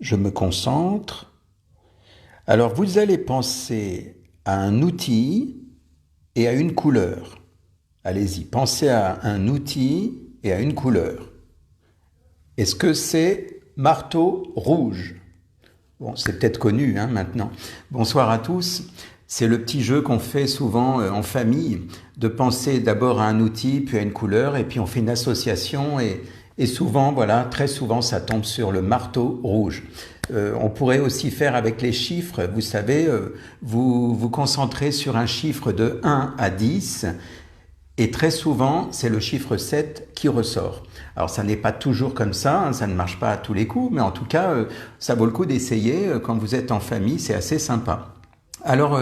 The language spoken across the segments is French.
je me concentre. Alors vous allez penser à un outil et à une couleur. Allez-y, pensez à un outil et à une couleur. Est-ce que c'est marteau rouge? Bon, c'est peut-être connu maintenant. Bonsoir à tous. C'est le petit jeu qu'on fait souvent en famille, de penser d'abord à un outil, puis à une couleur, et puis on fait une association, et souvent, voilà, très souvent, ça tombe sur le marteau rouge. On pourrait aussi faire avec les chiffres, vous savez, vous vous concentrez sur un chiffre de 1 à 10, et très souvent, c'est le chiffre 7 qui ressort. Alors ça n'est pas toujours comme ça, ça ne marche pas à tous les coups, mais en tout cas, ça vaut le coup d'essayer quand vous êtes en famille, c'est assez sympa. Alors,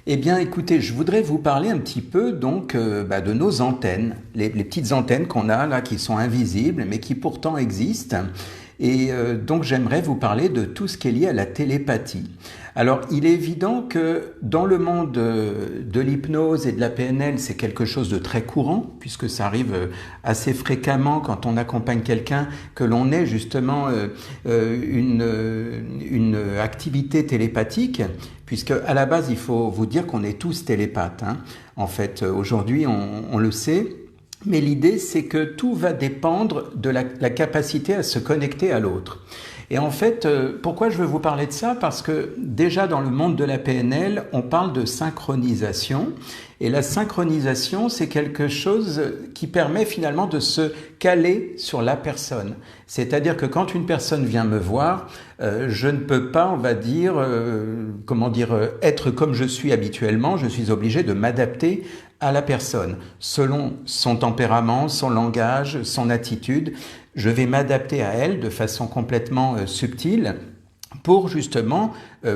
eh bien, écoutez, je voudrais vous parler un petit peu donc de nos antennes, les petites antennes qu'on a là, qui sont invisibles, mais qui pourtant existent. Et donc, j'aimerais vous parler de tout ce qui est lié à la télépathie. Alors, il est évident que dans le monde de l'hypnose et de la PNL, c'est quelque chose de très courant, puisque ça arrive assez fréquemment quand on accompagne quelqu'un, que l'on ait justement une activité télépathique, puisque à la base, il faut vous dire qu'on est tous télépathes. En fait, aujourd'hui, on le sait. Mais l'idée, c'est que tout va dépendre de la capacité à se connecter à l'autre. Et en fait, pourquoi je veux vous parler de ça? Parce que déjà dans le monde de la PNL, on parle de synchronisation. Et la synchronisation, c'est quelque chose qui permet finalement de se caler sur la personne. C'est-à-dire que quand une personne vient me voir, je ne peux pas, on va dire, être comme je suis habituellement. Je suis obligé de m'adapter à la personne, selon son tempérament, son langage, son attitude. Je vais m'adapter à elle de façon complètement subtile pour justement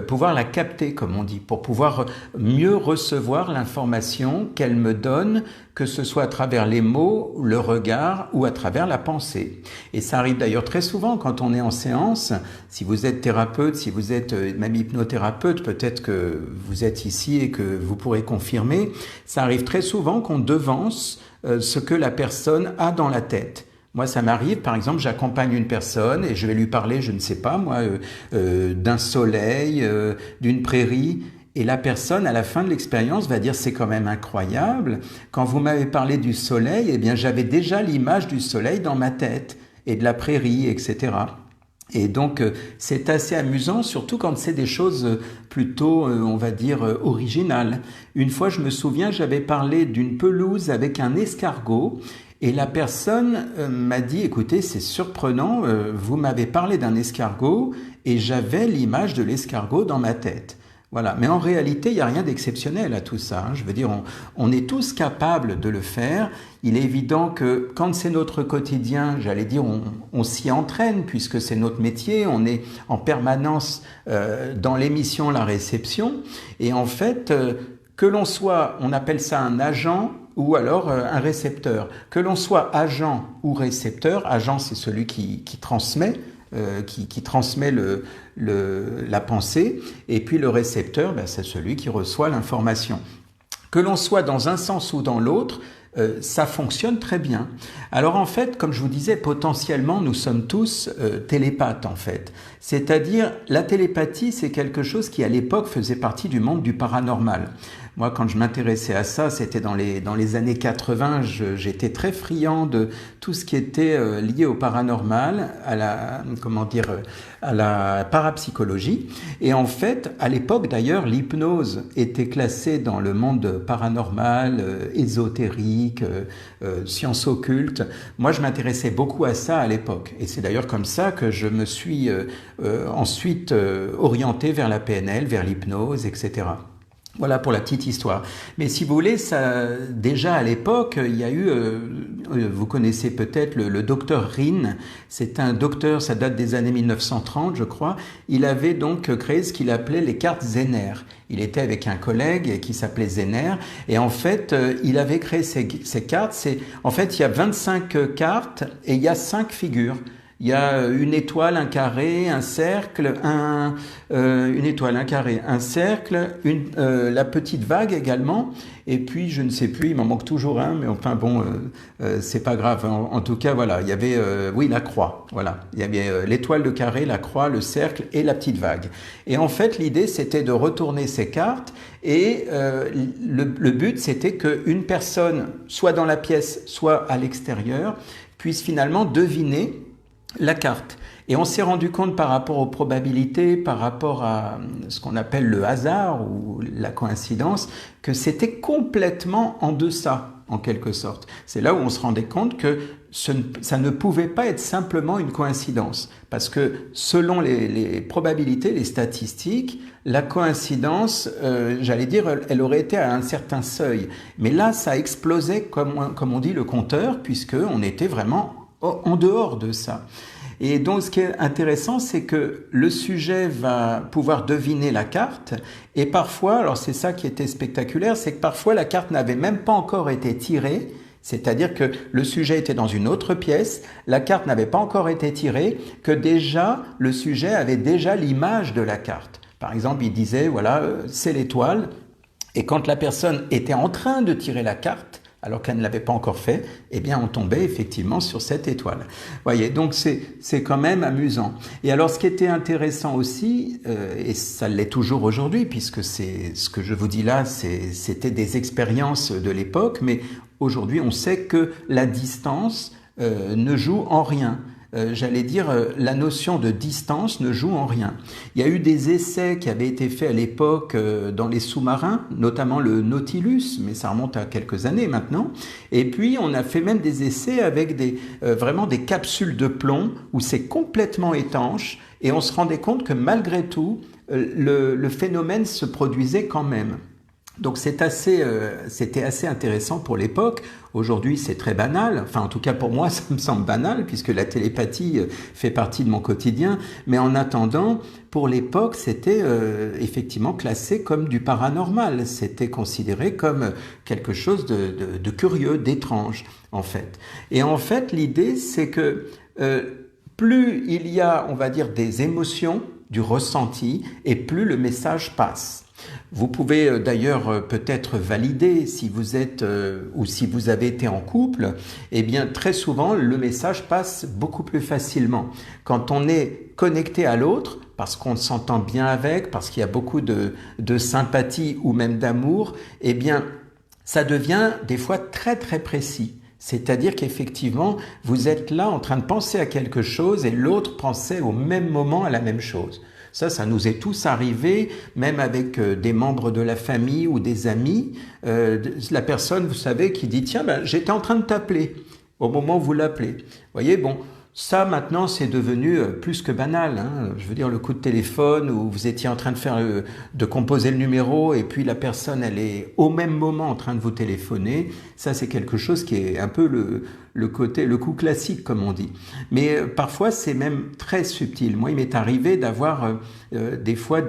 pouvoir la capter, comme on dit, pour pouvoir mieux recevoir l'information qu'elle me donne, que ce soit à travers les mots, le regard ou à travers la pensée. Et ça arrive d'ailleurs très souvent quand on est en séance. Si vous êtes thérapeute, si vous êtes même hypnothérapeute, peut-être que vous êtes ici et que vous pourrez confirmer, ça arrive très souvent qu'on devance ce que la personne a dans la tête. Moi, ça m'arrive, par exemple, j'accompagne une personne et je vais lui parler, je ne sais pas, moi, d'un soleil, d'une prairie. Et la personne, à la fin de l'expérience, va dire c'est quand même incroyable. Quand vous m'avez parlé du soleil, eh bien, j'avais déjà l'image du soleil dans ma tête et de la prairie, etc. Et donc, c'est assez amusant, surtout quand c'est des choses plutôt, on va dire, originales. Une fois, je me souviens, j'avais parlé d'une pelouse avec un escargot. Et la personne m'a dit, écoutez, c'est surprenant, vous m'avez parlé d'un escargot et j'avais l'image de l'escargot dans ma tête. Voilà. Mais en réalité, il n'y a rien d'exceptionnel à tout ça. Je veux dire, on est tous capables de le faire. Il est évident que quand c'est notre quotidien, j'allais dire, on s'y entraîne puisque c'est notre métier. On est en permanence dans l'émission La Réception. Et en fait, que l'on soit, on appelle ça un agent, ou alors un récepteur. Que l'on soit agent ou récepteur, agent c'est celui qui transmet, qui transmet la pensée, et puis le récepteur, c'est celui qui reçoit l'information. Que l'on soit dans un sens ou dans l'autre, ça fonctionne très bien. Alors en fait, comme je vous disais, potentiellement, nous sommes tous télépathes en fait. C'est-à-dire, la télépathie, c'est quelque chose qui à l'époque faisait partie du monde du paranormal. Moi, quand je m'intéressais à ça, c'était dans les années 80, j'étais très friand de tout ce qui était lié au paranormal, à la parapsychologie. Et en fait, à l'époque d'ailleurs, l'hypnose était classée dans le monde paranormal, ésotérique, sciences occultes. Moi, je m'intéressais beaucoup à ça à l'époque. Et c'est d'ailleurs comme ça que je me suis ensuite orienté vers la PNL, vers l'hypnose, etc. Voilà pour la petite histoire. Mais si vous voulez, ça, déjà à l'époque, il y a eu, vous connaissez peut-être le docteur Rhin, c'est un docteur, ça date des années 1930 je crois, il avait donc créé ce qu'il appelait les cartes Zener. Il était avec un collègue qui s'appelait Zener, et en fait, il avait créé ces cartes, en fait, il y a 25 cartes et il y a 5 figures. Il y a une étoile, un carré, un cercle, une étoile, un carré, un cercle, la petite vague également. Et puis, je ne sais plus, il m'en manque toujours un, mais enfin bon, c'est pas grave. En tout cas, voilà, il y avait, oui, la croix. Voilà, il y avait l'étoile, le carré, la croix, le cercle et la petite vague. Et en fait, l'idée, c'était de retourner ces cartes. Et le but, c'était qu'une personne, soit dans la pièce, soit à l'extérieur, puisse finalement deviner la carte. Et on s'est rendu compte par rapport aux probabilités, par rapport à ce qu'on appelle le hasard ou la coïncidence, que c'était complètement en deçà, en quelque sorte. C'est là où on se rendait compte que ça ne pouvait pas être simplement une coïncidence. Parce que selon les probabilités, les statistiques, la coïncidence, j'allais dire, elle aurait été à un certain seuil. Mais là, ça explosait, comme on dit, le compteur, puisqu'on était vraiment en dehors de ça. Et donc, ce qui est intéressant, c'est que le sujet va pouvoir deviner la carte. Et parfois, alors c'est ça qui était spectaculaire, c'est que parfois la carte n'avait même pas encore été tirée. C'est-à-dire que le sujet était dans une autre pièce, la carte n'avait pas encore été tirée, que déjà, le sujet avait déjà l'image de la carte. Par exemple, il disait, voilà, c'est l'étoile. Et quand la personne était en train de tirer la carte, alors qu'elle ne l'avait pas encore fait, eh bien on tombait effectivement sur cette étoile. Voyez, donc c'est quand même amusant. Et alors ce qui était intéressant aussi, et ça l'est toujours aujourd'hui, puisque c'est ce que je vous dis là, c'était des expériences de l'époque, mais aujourd'hui on sait que la distance ne joue en rien. J'allais dire, la notion de distance ne joue en rien. Il y a eu des essais qui avaient été faits à l'époque dans les sous-marins, notamment le Nautilus, mais ça remonte à quelques années maintenant. Et puis, on a fait même des essais avec vraiment des capsules de plomb où c'est complètement étanche et on se rendait compte que malgré tout, le phénomène se produisait quand même. Donc c'était assez intéressant pour l'époque. Aujourd'hui, c'est très banal. Enfin, en tout cas, pour moi, ça me semble banal puisque la télépathie fait partie de mon quotidien. Mais en attendant, pour l'époque, c'était effectivement classé comme du paranormal. C'était considéré comme quelque chose de curieux, d'étrange, en fait. Et en fait, l'idée, c'est que plus il y a, on va dire, des émotions, du ressenti, et plus le message passe. Vous pouvez d'ailleurs peut-être valider si vous êtes ou si vous avez été en couple, eh bien très souvent le message passe beaucoup plus facilement. Quand on est connecté à l'autre, parce qu'on s'entend bien avec, parce qu'il y a beaucoup de sympathie ou même d'amour, eh bien ça devient des fois très très précis. C'est-à-dire qu'effectivement, vous êtes là en train de penser à quelque chose et l'autre pensait au même moment à la même chose. Ça nous est tous arrivé, même avec des membres de la famille ou des amis. La personne, vous savez, qui dit « Tiens, j'étais en train de t'appeler au moment où vous l'appelez. » Vous voyez, bon, ça maintenant c'est devenu plus que banal. Hein. Je veux dire, le coup de téléphone où vous étiez en train de composer le numéro et puis la personne, elle est au même moment en train de vous téléphoner. Ça, c'est quelque chose qui est un peu le coup classique, comme on dit. Mais parfois, c'est même très subtil. Moi, il m'est arrivé d'avoir des fois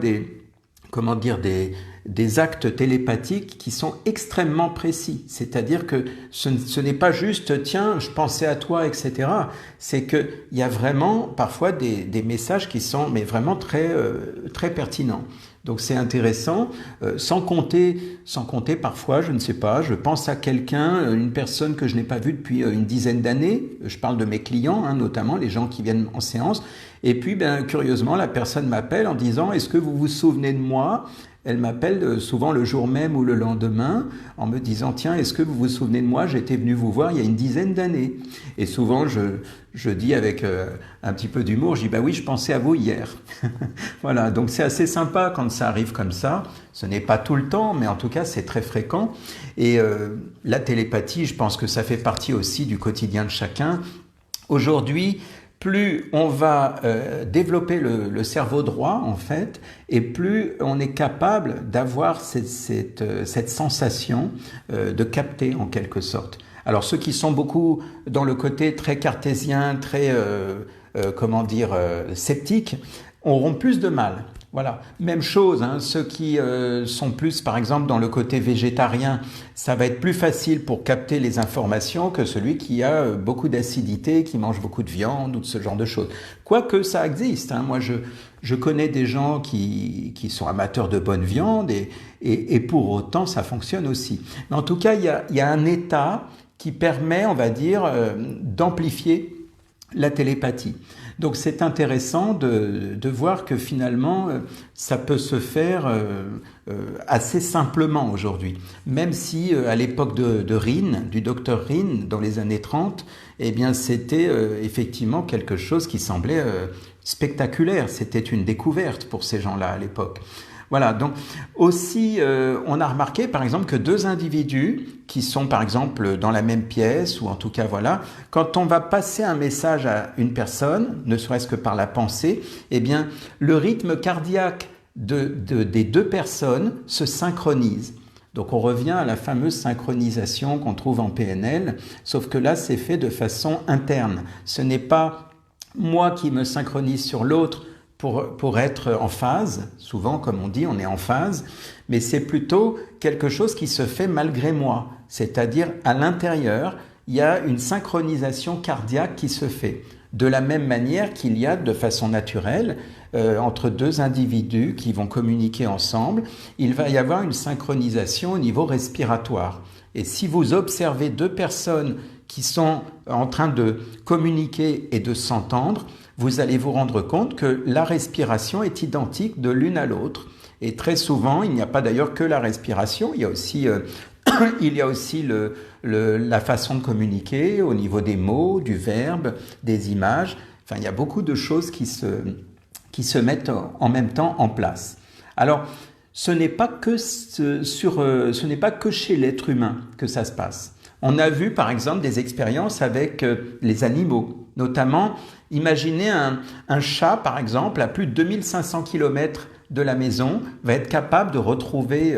des actes télépathiques qui sont extrêmement précis. C'est-à-dire que ce n'est pas juste « tiens, je pensais à toi », etc. C'est qu'il y a vraiment parfois des messages qui sont mais vraiment très, très pertinents. Donc c'est intéressant, sans compter parfois, je ne sais pas, je pense à quelqu'un, une personne que je n'ai pas vue depuis une dizaine d'années, je parle de mes clients, hein, notamment les gens qui viennent en séance, et puis curieusement la personne m'appelle en disant « est-ce que vous vous souvenez de moi ?» Elle m'appelle souvent le jour même ou le lendemain en me disant « Tiens, est-ce que vous vous souvenez de moi? J'étais venu vous voir il y a une dizaine d'années. » Et souvent, je dis avec un petit peu d'humour, je dis « Bah oui, je pensais à vous hier. » Voilà, donc c'est assez sympa quand ça arrive comme ça. Ce n'est pas tout le temps, mais en tout cas, c'est très fréquent. Et la télépathie, je pense que ça fait partie aussi du quotidien de chacun. Aujourd'hui, plus on va développer le cerveau droit, en fait, et plus on est capable d'avoir cette sensation de capter, en quelque sorte. Alors, ceux qui sont beaucoup dans le côté très cartésien, très, sceptique, auront plus de mal. Voilà, même chose, hein, ceux qui sont plus, par exemple, dans le côté végétarien, ça va être plus facile pour capter les informations que celui qui a beaucoup d'acidité, qui mange beaucoup de viande ou de ce genre de choses. Quoique ça existe, hein, moi je connais des gens qui sont amateurs de bonne viande et pour autant ça fonctionne aussi. Mais en tout cas, il y a un état qui permet, on va dire, d'amplifier la télépathie. Donc c'est intéressant de voir que finalement ça peut se faire assez simplement aujourd'hui. Même si à l'époque de Rhine, du docteur Rhine, dans les années 30, eh bien c'était effectivement quelque chose qui semblait spectaculaire. C'était une découverte pour ces gens-là à l'époque. Voilà, donc aussi on a remarqué par exemple que deux individus qui sont par exemple dans la même pièce ou en tout cas voilà, quand on va passer un message à une personne, ne serait-ce que par la pensée, eh bien le rythme cardiaque des deux personnes se synchronise. Donc on revient à la fameuse synchronisation qu'on trouve en PNL, sauf que là c'est fait de façon interne. Ce n'est pas moi qui me synchronise sur l'autre pour être en phase, souvent comme on dit on est en phase, mais c'est plutôt quelque chose qui se fait malgré moi, c'est-à-dire à l'intérieur, il y a une synchronisation cardiaque qui se fait, de la même manière qu'il y a de façon naturelle entre deux individus qui vont communiquer ensemble, il va y avoir une synchronisation au niveau respiratoire. Et si vous observez deux personnes qui sont en train de communiquer et de s'entendre, vous allez vous rendre compte que la respiration est identique de l'une à l'autre. Et très souvent, il n'y a pas d'ailleurs que la respiration, il y a aussi, la façon de communiquer au niveau des mots, du verbe, des images. Enfin, il y a beaucoup de choses qui se mettent en même temps en place. Alors, ce n'est pas que chez l'être humain que ça se passe. On a vu par exemple des expériences avec les animaux, notamment imaginez un chat par exemple à plus de 2500 km de la maison va être capable de retrouver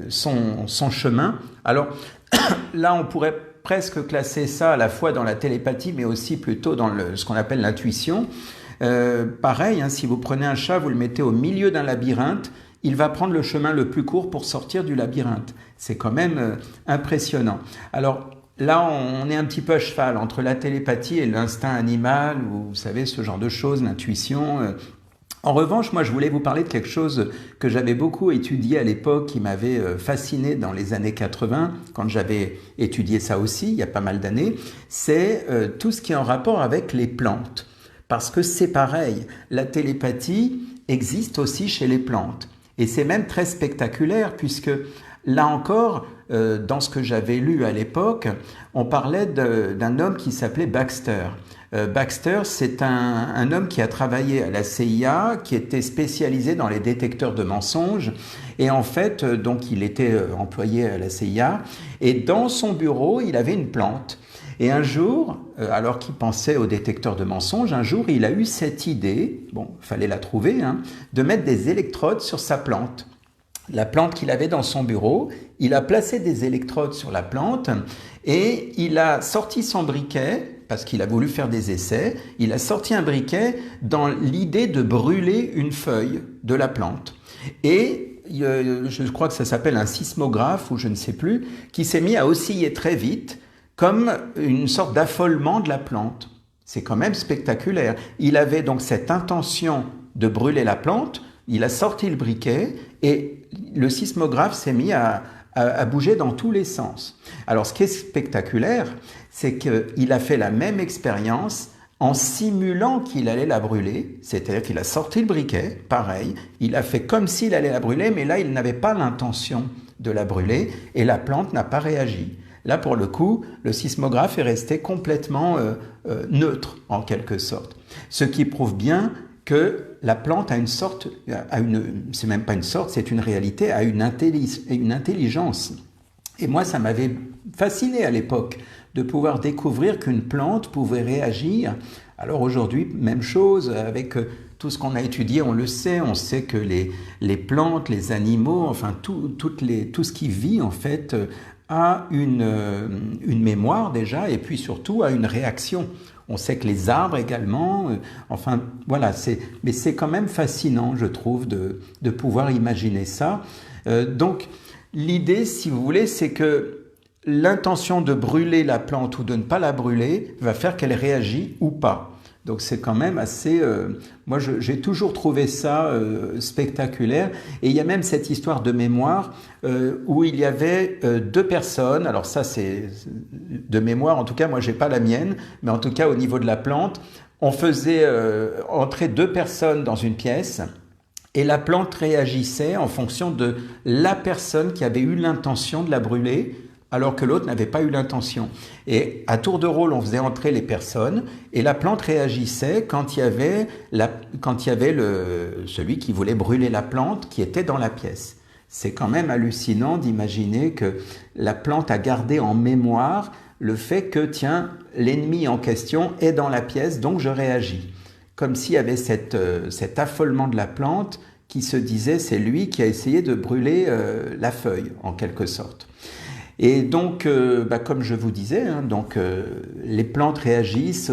son chemin. Alors là on pourrait presque classer ça à la fois dans la télépathie mais aussi plutôt dans ce qu'on appelle l'intuition. Pareil, hein, si vous prenez un chat, vous le mettez au milieu d'un labyrinthe, il va prendre le chemin le plus court pour sortir du labyrinthe. C'est quand même impressionnant. Alors là, on est un petit peu à cheval entre la télépathie et l'instinct animal, ou vous savez, ce genre de choses, l'intuition. En revanche, moi, je voulais vous parler de quelque chose que j'avais beaucoup étudié à l'époque, qui m'avait fasciné dans les années 80, quand j'avais étudié ça aussi, il y a pas mal d'années. C'est tout ce qui est en rapport avec les plantes. Parce que c'est pareil, la télépathie existe aussi chez les plantes. Et c'est même très spectaculaire puisque là encore, dans ce que j'avais lu à l'époque, on parlait d'un homme qui s'appelait Baxter. Baxter, c'est un homme qui a travaillé à la CIA, qui était spécialisé dans les détecteurs de mensonges. Et en fait, donc il était employé à la CIA. Et dans son bureau, il avait une plante. Et un jour, alors qu'il pensait au détecteur de mensonges, un jour, il a eu cette idée, bon, il fallait la trouver, hein, de mettre des électrodes sur sa plante. La plante qu'il avait dans son bureau, il a placé des électrodes sur la plante et il a sorti son briquet, parce qu'il a voulu faire des essais, il a sorti un briquet dans l'idée de brûler une feuille de la plante. Et je crois que ça s'appelle un sismographe, ou je ne sais plus, qui s'est mis à osciller très vite, comme une sorte d'affolement de la plante. C'est quand même spectaculaire. Il avait donc cette intention de brûler la plante, il a sorti le briquet et le sismographe s'est mis à bouger dans tous les sens. Alors ce qui est spectaculaire, c'est qu'il a fait la même expérience en simulant qu'il allait la brûler, c'est-à-dire qu'il a sorti le briquet, pareil, il a fait comme s'il allait la brûler, mais là il n'avait pas l'intention de la brûler et la plante n'a pas réagi. Là, pour le coup, le sismographe est resté complètement neutre, en quelque sorte. Ce qui prouve bien que la plante a une sorte, c'est même pas une sorte, c'est une réalité, a une intelligence. Et moi, ça m'avait fasciné à l'époque de pouvoir découvrir qu'une plante pouvait réagir. Alors aujourd'hui, même chose, avec tout ce qu'on a étudié, on le sait, on sait que les plantes, les animaux, enfin tout ce qui vit en fait, a une mémoire déjà et puis surtout a une réaction On sait que les arbres également, enfin voilà, mais c'est quand même fascinant, je trouve, de pouvoir imaginer ça. Donc l'idée, si vous voulez, c'est que l'intention de brûler la plante ou de ne pas la brûler va faire qu'elle réagit ou pas. Donc c'est quand même assez... moi j'ai toujours trouvé ça spectaculaire. Et il y a même cette histoire de mémoire où il y avait deux personnes, alors ça c'est de mémoire, en tout cas moi j'ai pas la mienne, mais en tout cas au niveau de la plante, on faisait entrer deux personnes dans une pièce et la plante réagissait en fonction de la personne qui avait eu l'intention de la brûler, alors que l'autre n'avait pas eu l'intention. Et à tour de rôle, on faisait entrer les personnes et la plante réagissait quand il y avait, celui qui voulait brûler la plante qui était dans la pièce. C'est quand même hallucinant d'imaginer que la plante a gardé en mémoire le fait que, tiens, l'ennemi en question est dans la pièce, donc je réagis. Comme s'il y avait cet affolement de la plante qui se disait, c'est lui qui a essayé de brûler la feuille, en quelque sorte. Et donc, comme je vous disais, les plantes réagissent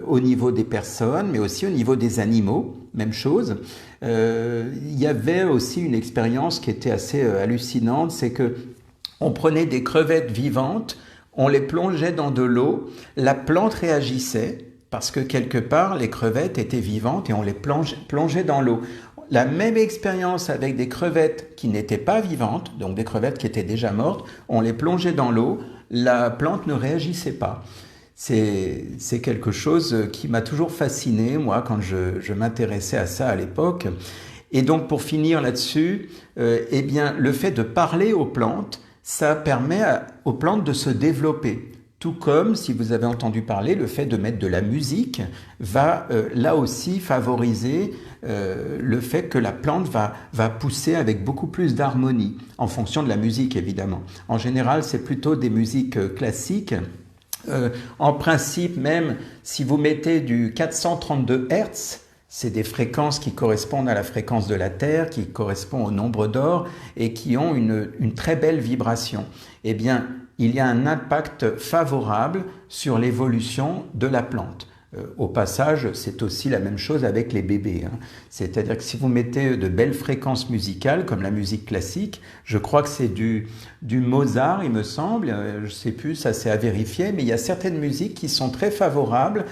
au niveau des personnes, mais aussi au niveau des animaux, même chose. Il y avait aussi une expérience qui était assez hallucinante, c'est que on prenait des crevettes vivantes, on les plongeait dans de l'eau, la plante réagissait, parce que quelque part, les crevettes étaient vivantes et on les plongeait dans l'eau. La même expérience avec des crevettes qui n'étaient pas vivantes, donc des crevettes qui étaient déjà mortes, on les plongeait dans l'eau, la plante ne réagissait pas. C'est quelque chose qui m'a toujours fasciné, moi, quand je m'intéressais à ça à l'époque. Et donc, pour finir là-dessus, eh bien, le fait de parler aux plantes, ça permet aux plantes de se développer. Tout comme, si vous avez entendu parler, le fait de mettre de la musique va là aussi favoriser le fait que la plante va pousser avec beaucoup plus d'harmonie, en fonction de la musique évidemment. En général, c'est plutôt des musiques classiques. En principe, même si vous mettez du 432 Hz, c'est des fréquences qui correspondent à la fréquence de la Terre, qui correspondent au nombre d'or et qui ont une très belle vibration. Eh bien, il y a un impact favorable sur l'évolution de la plante. Au passage, c'est aussi la même chose avec les bébés. C'est-à-dire que si vous mettez de belles fréquences musicales, comme la musique classique, je crois que c'est du Mozart, il me semble, je ne sais plus, ça c'est à vérifier, mais il y a certaines musiques qui sont très favorables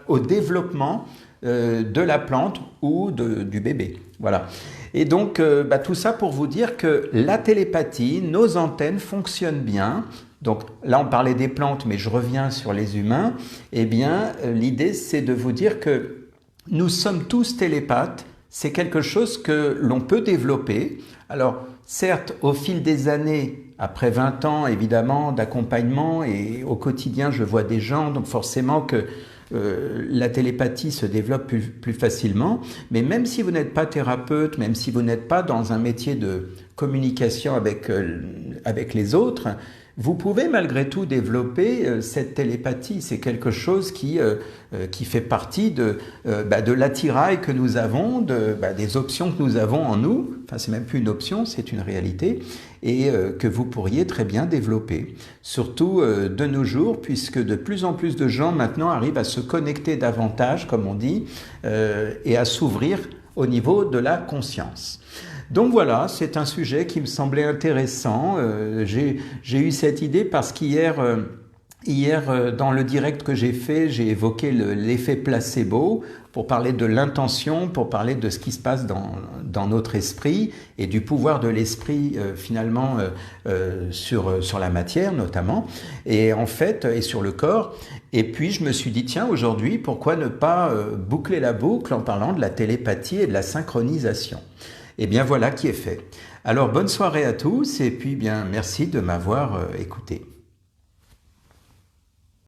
au développement de la plante ou du bébé. Voilà. Et donc, tout ça pour vous dire que la télépathie, nos antennes fonctionnent bien. Donc là, on parlait des plantes, mais je reviens sur les humains. Eh bien, l'idée, c'est de vous dire que nous sommes tous télépathes. C'est quelque chose que l'on peut développer. Alors, certes, au fil des années, après 20 ans, évidemment, d'accompagnement, et au quotidien, je vois des gens, donc forcément que la télépathie se développe plus facilement, mais même si vous n'êtes pas thérapeute, même si vous n'êtes pas dans un métier de communication avec les autres, vous pouvez malgré tout développer cette télépathie. C'est quelque chose qui fait partie de l'attirail que nous avons, des options que nous avons en nous. Enfin, c'est même plus une option, c'est une réalité, et que vous pourriez très bien développer. Surtout de nos jours, puisque de plus en plus de gens maintenant arrivent à se connecter davantage, comme on dit, et à s'ouvrir au niveau de la conscience. Donc voilà, c'est un sujet qui me semblait intéressant. J'ai eu cette idée parce qu'hier, dans le direct que j'ai fait, j'ai évoqué l'effet placebo pour parler de l'intention, pour parler de ce qui se passe dans notre esprit et du pouvoir de l'esprit finalement sur la matière notamment, et en fait, et sur le corps. Et puis je me suis dit, tiens, aujourd'hui, pourquoi ne pas boucler la boucle en parlant de la télépathie et de la synchronisation ? Et bien voilà qui est fait. Alors bonne soirée à tous et puis bien merci de m'avoir écouté.